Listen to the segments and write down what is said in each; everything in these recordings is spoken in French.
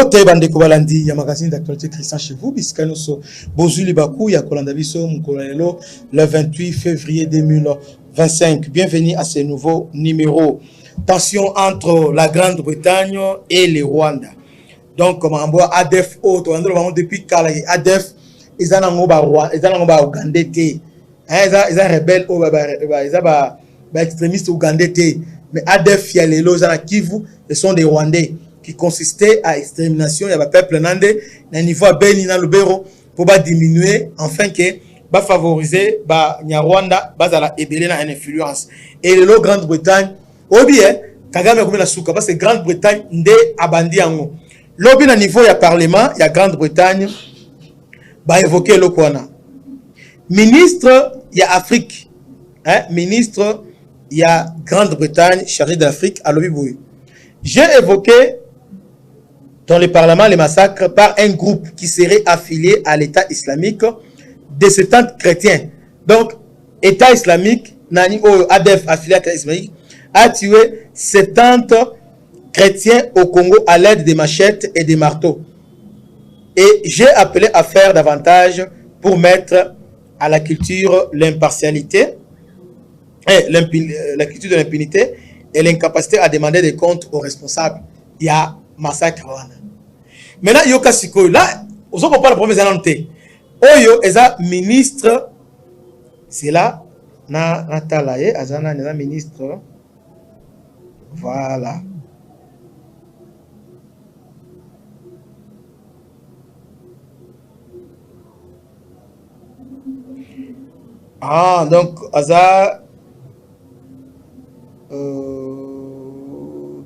Bote bandeko balandi ya magazine d'actualité Christian chez vous biskano so bozuli baku ya kolanda biso mukolelo le 28 février 2025. Bienvenue à ce nouveau numéro. Tension entre la Grande-Bretagne et le Rwanda. Donc comme on voit ADF auto depuis kala ADF ils en ont Rwanda, ils en ont Ougandais té. Ils ont rebelle au ils ont extrémistes ougandais té. Mais ADF ya les lozana Kivu, ce sont des Rwandais qui consistait à extermination, il y avait peuple nandé, na niveau Beni na Lubero pour diminuer enfin que ba favoriser ba Rwanda ba la ebele na influence. Et le Grande-Bretagne obi Kagame comme la souka parce que Grande-Bretagne ndé abandi yango. Lobi na niveau ya parlement, ya Grande-Bretagne ba évoquer le kwana. Ministre ya Afrique, ministre ya Grande-Bretagne chargé d'Afrique à lobi boui. J'ai évoqué dans le Parlement les massacres par un groupe qui serait affilié à l'État islamique de 70 chrétiens. Donc, État islamique, Nani ADF affilié à l'État islamique, a tué 70 chrétiens au Congo à l'aide des machettes et des marteaux. Et j'ai appelé à faire davantage pour mettre à la culture l'impartialité, la culture de l'impunité et l'incapacité à demander des comptes aux responsables. Il y a massacre. Maintenant, il y a là, on ne peut pas le premier annonté. Oyo est un ministre, c'est là, Natalaye, Azana est un ministre. Voilà. Ah, donc, Aza.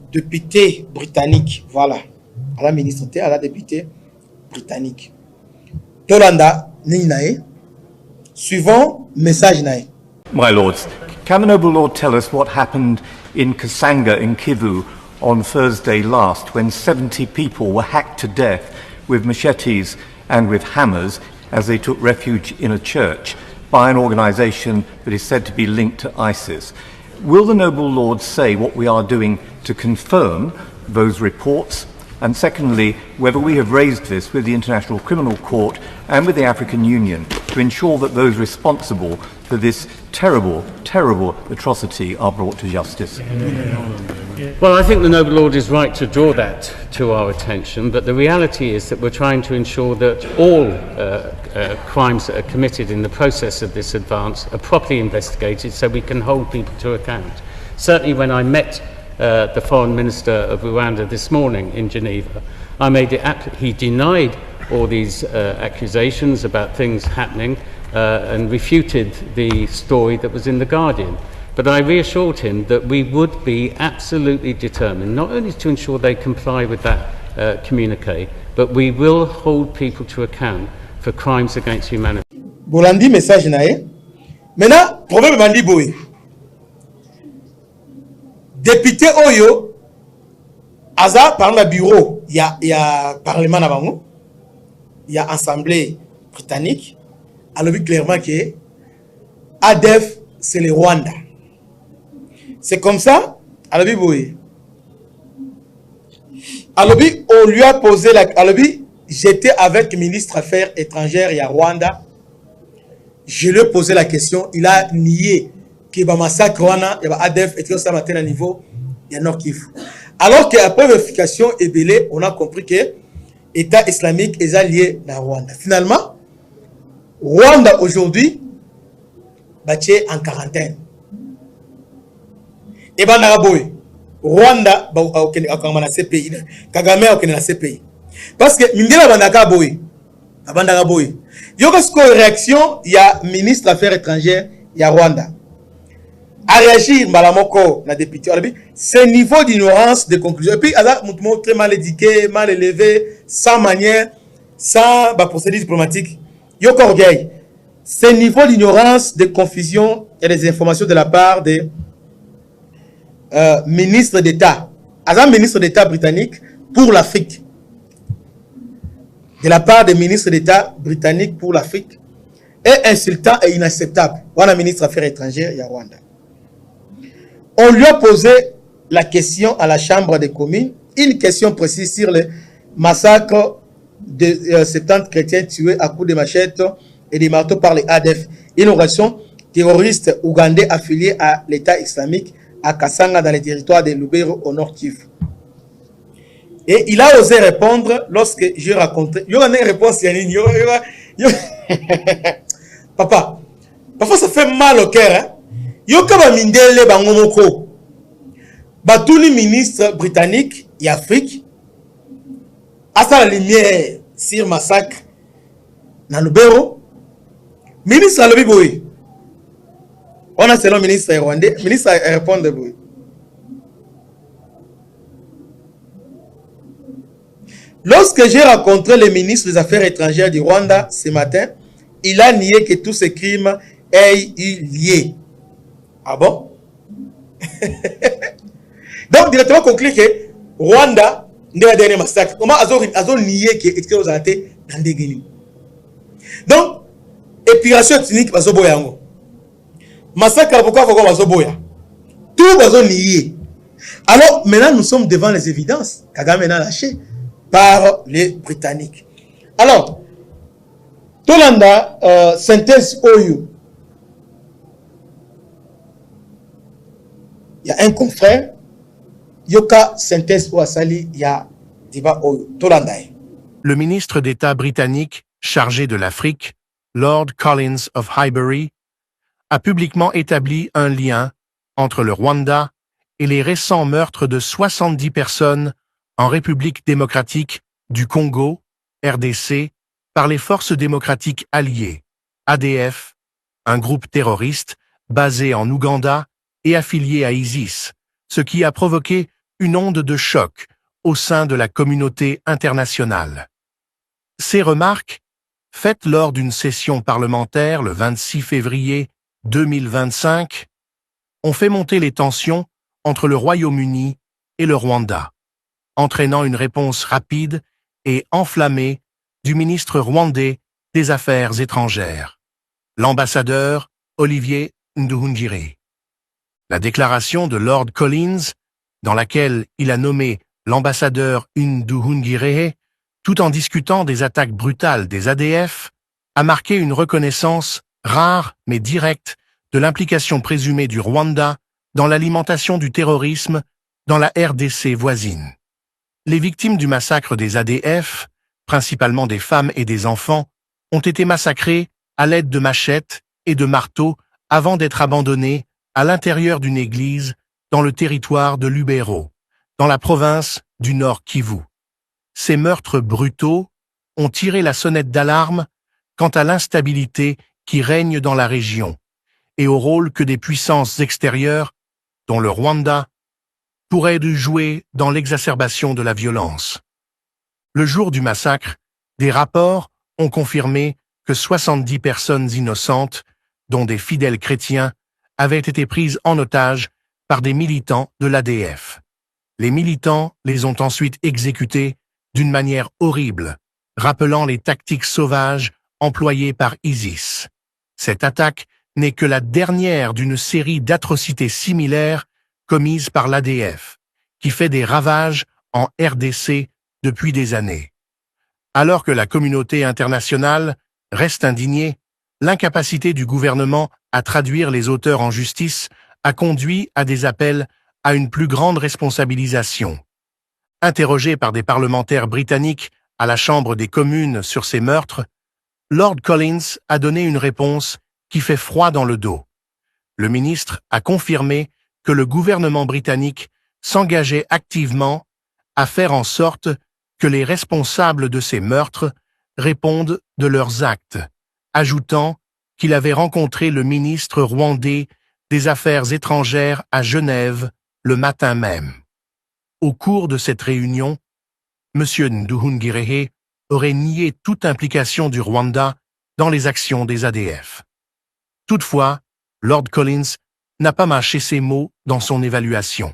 Député britannique, voilà. À la ministre, à la députée britannique. Tolanda, Ninae. Suivant, message Nae. My lords, can the noble lord tell us what happened in Kasanga in Kivu on Thursday last when 70 people were hacked to death with machetes and with hammers as they took refuge in a church by an organization that is said to be linked to ISIS? Will the noble lord say what we are doing to confirm those reports? And secondly, whether we have raised this with the International Criminal Court and with the African Union to ensure that those responsible for this terrible, terrible atrocity are brought to justice? Well, I think the noble lord is right to draw that to our attention, but the reality is that we're trying to ensure that all crimes that are committed in the process of this advance are properly investigated so we can hold people to account. Certainly when I met the Foreign Minister of Rwanda this morning in Geneva, he denied all these accusations about things happening and refuted the story that was in The Guardian. But I reassured him that we would be absolutely determined, not only to ensure they comply with that communique, but we will hold people to account for crimes against humanity. Bolandi message nae. Maintenant, problème bandi boy. Député Oyo, Aza, par le bureau, il y a parlement à Bango, il y a assemblée britannique, alors clairement que ADF, c'est le Rwanda. C'est comme ça, alors on lui a posé la... Alors j'étais avec le ministre des Affaires étrangères, il y a Rwanda, je lui ai posé la question, il a nié qu'il y a un massacre, il y a ADF, et tout ça matin à niveau, il y a Nord Kivu. Alors qu'après vérification et belé, on a compris que l'État islamique est lié à Rwanda. Finalement, Rwanda aujourd'hui, est en quarantaine. Et ben Rwanda, a CPI, Kagame a la CPI. Parce que Mindela Bandaka Boy, Bandaka Boy. Il y a une réaction, il y a ministre des Affaires étrangères, il y a Rwanda. À réagir, Malamoko, la députée, c'est niveau d'ignorance de conclusion. Et puis, il y a un très mal éduqué, mal élevé, sans manière, sans procédure diplomatique. Il y a encore gay. C'est niveau d'ignorance, de confusion et des informations de la part des ministres d'État. Un ministre d'État britannique pour l'Afrique. De la part des ministres d'État britanniques pour l'Afrique est insultant et inacceptable. Voilà le ministre des Affaires étrangères, il y a Rwanda. On lui a posé la question à la Chambre des communes, une question précise sur massacre de 70 chrétiens tués à coups de machettes et de marteaux par les ADF. Une organisation terroriste ougandais affiliée à l'État islamique à Kasanga dans les territoires de Lubero au Nord Kivu. Et il a osé répondre lorsque j'ai raconté. Il y a une réponse, Papa, parfois ça fait mal au cœur. Hein? Yoka mindele bangomoko. Batouni ministre britannique et Afrique. À sa lumière sur massacre dans Lubero. Ministre à l'Obiboui. On a selon ministre rwandais. Ministre a répondu oui. Lorsque j'ai rencontré le ministre des Affaires étrangères du Rwanda ce matin, il a nié que tous ces crimes aient eu lieu. Ah bon? Donc, directement conclu que Rwanda n'est pas dernier massacre. Comment ils ont nié que les ont été dans des Guinées. Donc, épuration ethnique, ils ont massacre, pourquoi ils ont tout ils ont nié. Alors, maintenant, nous sommes devant les évidences. Kagame maintenant lâché par les Britanniques. Alors, Tolanda, synthèse Oyo. Il y a un confrère, Yoka synthèse Ouassali, il y a Diba Oyo. Tolanda. Le ministre d'État britannique chargé de l'Afrique, Lord Collins of Highbury, a publiquement établi un lien entre le Rwanda et les récents meurtres de 70 personnes en République démocratique du Congo, RDC, par les forces démocratiques alliées, ADF, un groupe terroriste basé en Ouganda et affilié à ISIS, ce qui a provoqué une onde de choc au sein de la communauté internationale. Ces remarques, faites lors d'une session parlementaire le 26 février 2025, ont fait monter les tensions entre le Royaume-Uni et le Rwanda, entraînant une réponse rapide et enflammée du ministre rwandais des Affaires étrangères, l'ambassadeur Olivier Nduhungirehe. La déclaration de Lord Collins, dans laquelle il a nommé l'ambassadeur Nduhungirehe, tout en discutant des attaques brutales des ADF, a marqué une reconnaissance rare mais directe de l'implication présumée du Rwanda dans l'alimentation du terrorisme dans la RDC voisine. Les victimes du massacre des ADF, principalement des femmes et des enfants, ont été massacrées à l'aide de machettes et de marteaux avant d'être abandonnées à l'intérieur d'une église dans le territoire de Lubero, dans la province du Nord Kivu. Ces meurtres brutaux ont tiré la sonnette d'alarme quant à l'instabilité qui règne dans la région et au rôle que des puissances extérieures, dont le Rwanda, pourraient jouer dans l'exacerbation de la violence. Le jour du massacre, des rapports ont confirmé que 70 personnes innocentes, dont des fidèles chrétiens, avaient été prises en otage par des militants de l'ADF. Les militants les ont ensuite exécutés d'une manière horrible, rappelant les tactiques sauvages employées par ISIS. Cette attaque n'est que la dernière d'une série d'atrocités similaires commises par l'ADF, qui fait des ravages en RDC depuis des années. Alors que la communauté internationale reste indignée, l'incapacité du gouvernement à traduire les auteurs en justice a conduit à des appels à une plus grande responsabilisation. Interrogé par des parlementaires britanniques à la Chambre des communes sur ces meurtres, Lord Collins a donné une réponse qui fait froid dans le dos. Le ministre a confirmé que le gouvernement britannique s'engageait activement à faire en sorte que les responsables de ces meurtres répondent de leurs actes, ajoutant qu'il avait rencontré le ministre rwandais des Affaires étrangères à Genève le matin même. Au cours de cette réunion, M. Nduhungirehe aurait nié toute implication du Rwanda dans les actions des ADF. Toutefois, Lord Collins n'a pas mâché ses mots dans son évaluation,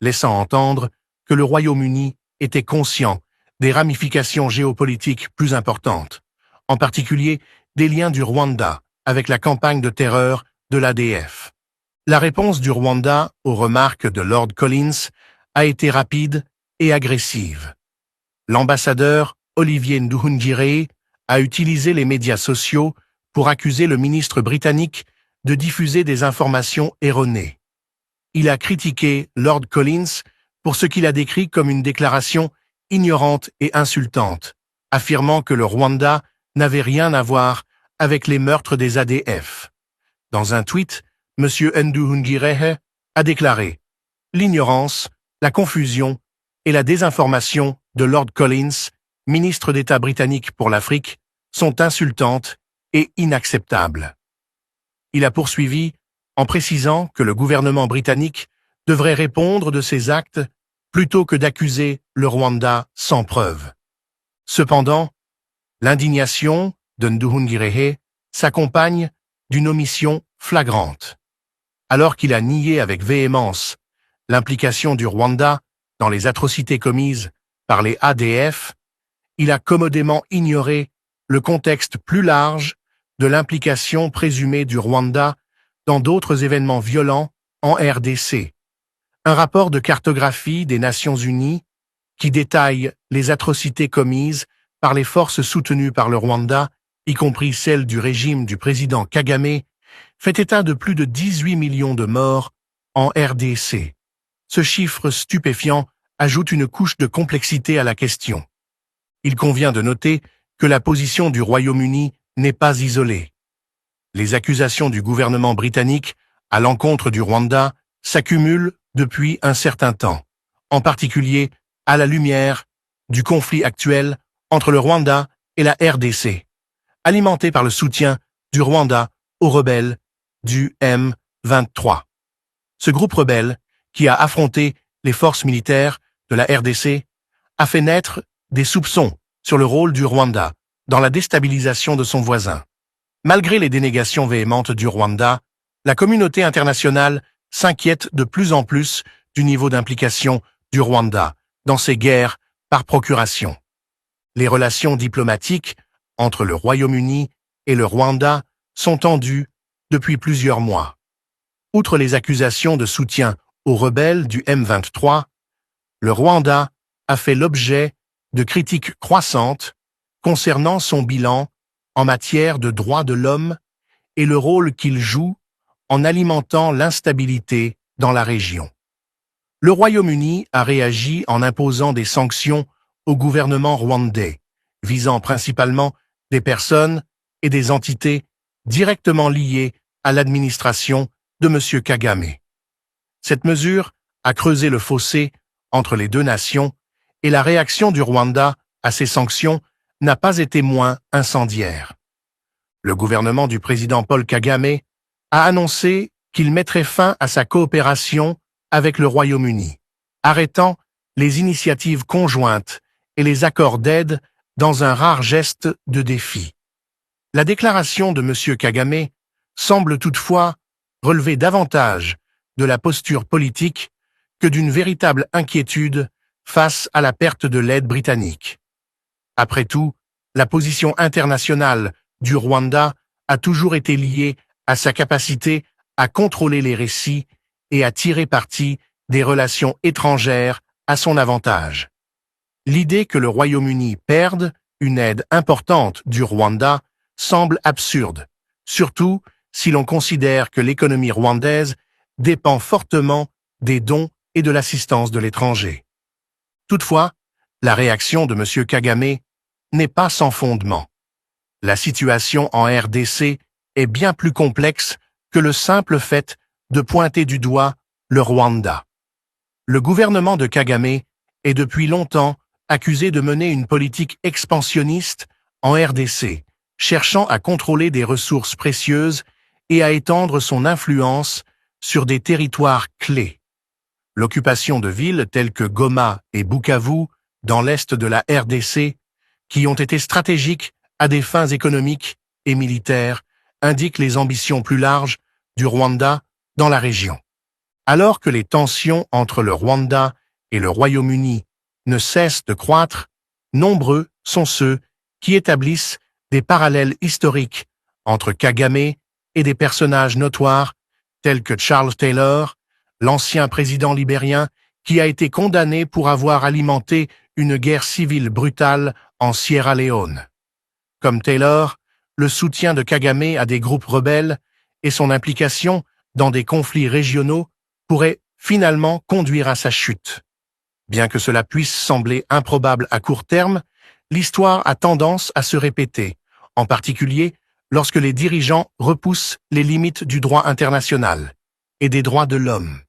laissant entendre que le Royaume-Uni était conscient des ramifications géopolitiques plus importantes, en particulier des liens du Rwanda avec la campagne de terreur de l'ADF. La réponse du Rwanda aux remarques de Lord Collins a été rapide et agressive. l'ambassadeur Olivier Nduhungirehe a utilisé les médias sociaux pour accuser le ministre britannique de diffuser des informations erronées. Il a critiqué Lord Collins pour ce qu'il a décrit comme une déclaration ignorante et insultante, affirmant que le Rwanda n'avait rien à voir avec les meurtres des ADF. Dans un tweet, M. Nduhungirehe a déclaré « L'ignorance, la confusion et la désinformation de Lord Collins, ministre d'État britannique pour l'Afrique, sont insultantes et inacceptables. » Il a poursuivi en précisant que le gouvernement britannique devrait répondre de ses actes plutôt que d'accuser le Rwanda sans preuve. Cependant, l'indignation de Nduhungirehe s'accompagne d'une omission flagrante. Alors qu'il a nié avec véhémence l'implication du Rwanda dans les atrocités commises par les ADF, il a commodément ignoré le contexte plus large de l'implication présumée du Rwanda dans d'autres événements violents en RDC. Un rapport de cartographie des Nations Unies qui détaille les atrocités commises par les forces soutenues par le Rwanda, y compris celles du régime du président Kagame, fait état de plus de 18 millions de morts en RDC. Ce chiffre stupéfiant ajoute une couche de complexité à la question. Il convient de noter que la position du Royaume-Uni n'est pas isolée. Les accusations du gouvernement britannique à l'encontre du Rwanda s'accumulent depuis un certain temps, en particulier à la lumière du conflit actuel entre le Rwanda et la RDC, alimenté par le soutien du Rwanda aux rebelles du M23. Ce groupe rebelle, qui a affronté les forces militaires de la RDC, a fait naître des soupçons sur le rôle du Rwanda dans la déstabilisation de son voisin. Malgré les dénégations véhémentes du Rwanda, la communauté internationale s'inquiète de plus en plus du niveau d'implication du Rwanda dans ces guerres par procuration. Les relations diplomatiques entre le Royaume-Uni et le Rwanda sont tendues depuis plusieurs mois. Outre les accusations de soutien aux rebelles du M23, le Rwanda a fait l'objet de critiques croissantes concernant son bilan en matière de droits de l'homme et le rôle qu'il joue en alimentant l'instabilité dans la région. Le Royaume-Uni a réagi en imposant des sanctions au gouvernement rwandais, visant principalement des personnes et des entités directement liées à l'administration de M. Kagame. Cette mesure a creusé le fossé entre les deux nations et la réaction du Rwanda à ces sanctions n'a pas été moins incendiaire. Le gouvernement du président Paul Kagame a annoncé qu'il mettrait fin à sa coopération avec le Royaume-Uni, arrêtant les initiatives conjointes et les accords d'aide dans un rare geste de défi. La déclaration de M. Kagame semble toutefois relever davantage de la posture politique que d'une véritable inquiétude face à la perte de l'aide britannique. Après tout, la position internationale du Rwanda a toujours été liée à sa capacité à contrôler les récits et à tirer parti des relations étrangères à son avantage. L'idée que le Royaume-Uni perde une aide importante du Rwanda semble absurde, surtout si l'on considère que l'économie rwandaise dépend fortement des dons et de l'assistance de l'étranger. Toutefois, la réaction de M. Kagame n'est pas sans fondement. La situation en RDC est bien plus complexe que le simple fait de pointer du doigt le Rwanda. Le gouvernement de Kagame est depuis longtemps accusé de mener une politique expansionniste en RDC, cherchant à contrôler des ressources précieuses et à étendre son influence sur des territoires clés. L'occupation de villes telles que Goma et Bukavu, dans l'est de la RDC, qui ont été stratégiques à des fins économiques et militaires, indique les ambitions plus larges du Rwanda dans la région. Alors que les tensions entre le Rwanda et le Royaume-Uni ne cessent de croître, nombreux sont ceux qui établissent des parallèles historiques entre Kagame et des personnages notoires tels que Charles Taylor, l'ancien président libérien qui a été condamné pour avoir alimenté une guerre civile brutale en Sierra Leone. Comme Taylor, le soutien de Kagame à des groupes rebelles et son implication dans des conflits régionaux pourraient finalement conduire à sa chute. Bien que cela puisse sembler improbable à court terme, l'histoire a tendance à se répéter, en particulier lorsque les dirigeants repoussent les limites du droit international et des droits de l'homme.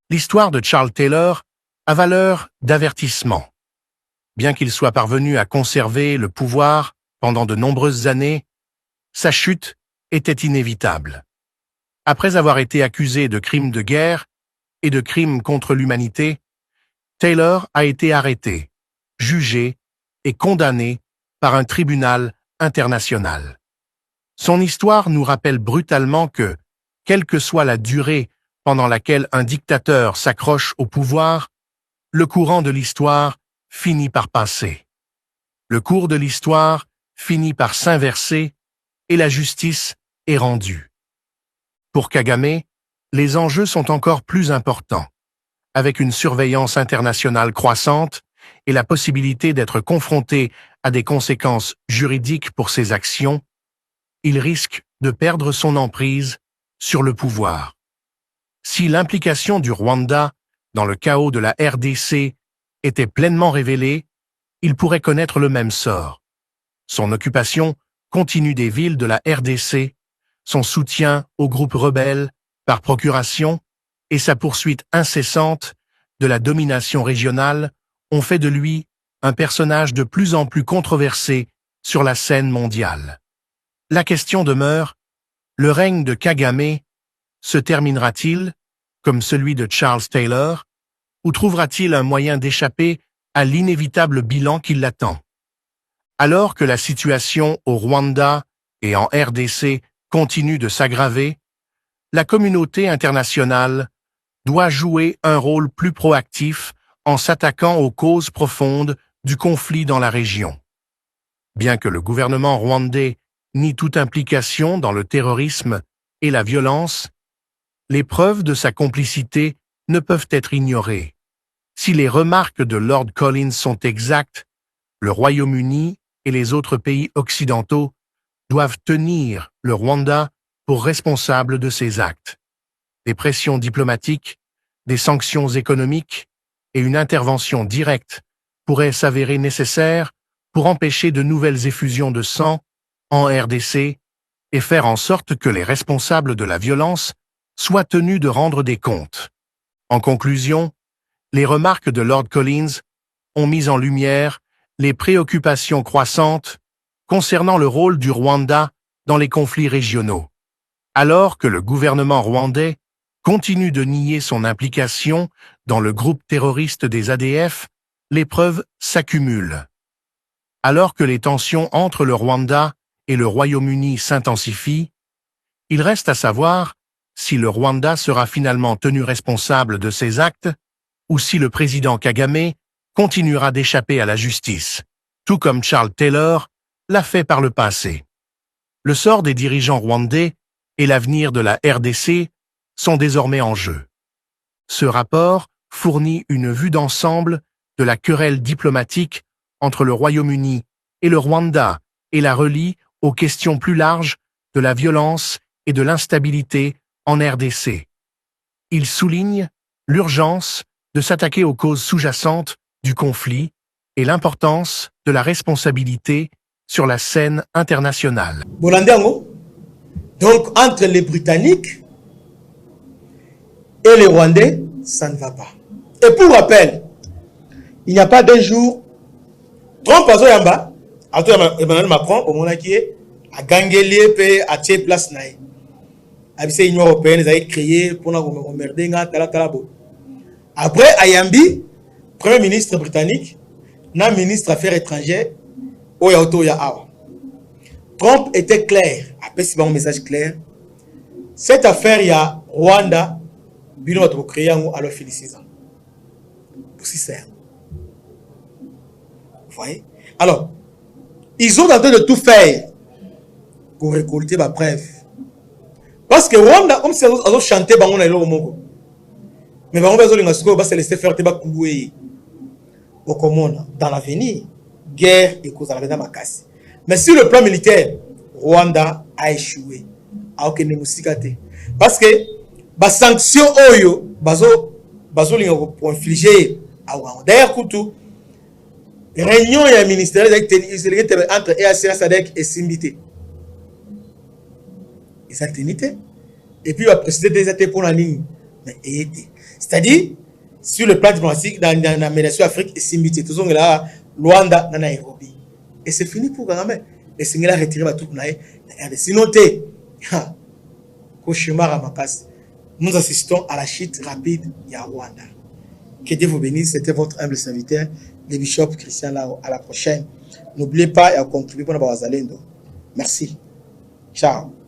L'histoire de Charles Taylor a valeur d'avertissement. Bien qu'il soit parvenu à conserver le pouvoir pendant de nombreuses années, sa chute était inévitable. Après avoir été accusé de crimes de guerre et de crimes contre l'humanité, Taylor a été arrêté, jugé et condamné par un tribunal international. Son histoire nous rappelle brutalement que, quelle que soit la durée pendant laquelle un dictateur s'accroche au pouvoir, le courant de l'histoire finit par passer. Le cours de l'histoire finit par s'inverser et la justice est rendue. Pour Kagame, les enjeux sont encore plus importants. Avec une surveillance internationale croissante et la possibilité d'être confronté à des conséquences juridiques pour ses actions, il risque de perdre son emprise sur le pouvoir. Si l'implication du Rwanda dans le chaos de la RDC était pleinement révélée, il pourrait connaître le même sort. Son occupation continue des villes de la RDC, son soutien aux groupes rebelles par procuration et sa poursuite incessante de la domination régionale ont fait de lui un personnage de plus en plus controversé sur la scène mondiale. La question demeure, le règne de Kagame se terminera-t-il, comme celui de Charles Taylor, ou trouvera-t-il un moyen d'échapper à l'inévitable bilan qui l'attend? Alors que la situation au Rwanda et en RDC continue de s'aggraver, la communauté internationale doit jouer un rôle plus proactif en s'attaquant aux causes profondes du conflit dans la région. Bien que le gouvernement rwandais nie toute implication dans le terrorisme et la violence, les preuves de sa complicité ne peuvent être ignorées. Si les remarques de Lord Collins sont exactes, le Royaume-Uni et les autres pays occidentaux doivent tenir le Rwanda pour responsable de ces actes. Des pressions diplomatiques, des sanctions économiques et une intervention directe pourraient s'avérer nécessaires pour empêcher de nouvelles effusions de sang en RDC et faire en sorte que les responsables de la violence soient tenus de rendre des comptes. En conclusion, les remarques de Lord Collins ont mis en lumière les préoccupations croissantes concernant le rôle du Rwanda dans les conflits régionaux. Alors que le gouvernement rwandais continue de nier son implication dans le groupe terroriste des ADF, les preuves s'accumulent. Alors que les tensions entre le Rwanda et le Royaume-Uni s'intensifient, il reste à savoir si le Rwanda sera finalement tenu responsable de ces actes ou si le président Kagame continuera d'échapper à la justice, tout comme Charles Taylor l'a fait par le passé. Le sort des dirigeants rwandais et l'avenir de la RDC sont désormais en jeu. Ce rapport fournit une vue d'ensemble de la querelle diplomatique entre le Royaume-Uni et le Rwanda et la relie aux questions plus larges de la violence et de l'instabilité en RDC. Il souligne l'urgence de s'attaquer aux causes sous-jacentes du conflit et l'importance de la responsabilité sur la scène internationale. Bolandango, donc entre les Britanniques et les Rwandais, ça ne va pas. Et pour rappel, il n'y a pas d'un jour, Trump a Zoyamba, Emmanuel Macron, au moment qui est, a gagné à tirer place naïe. Abissé l'Union européenne, ils ont créé pour nous emmerder, après, Ayambi, Premier ministre britannique, na ministre affaires étrangères, Trump était clair, après c'est un message clair. Cette affaire, il y a Rwanda, Bino va créer à leur féliciter. Aussi simple. Vous voyez? Alors, ils sont en train de tout faire pour récolter ma preuve. Parce que Rwanda, comme si ils ont chanté, mais on a eu le Mongo. Mais on va se laisser faire des couloués. au Comona, dans l'avenir, guerre et cause à la Makassi. Mais sur le plan militaire, Rwanda a échoué. Parce que les sanctions Oyo, pour infliger à Rwanda. D'ailleurs, réunion et ministériel entre EAC, SADC et Simbité. Exactement. Et puis, il va préciser des étés pour la ligne. Mais c'est-à-dire, sur le plan diplomatique, dans la médiation Afrique et Simbité, tout le là, Luanda, dans Nairobi. Et c'est fini pour Kagame. Et c'est là retiré tout le sinon, nous assistons à la chute rapide de Rwanda. Que Dieu vous bénisse. C'était votre humble serviteur, le bishop Christian Lao. À la prochaine. N'oubliez pas et à contribuer pour la Bazalendo. Merci. Ciao.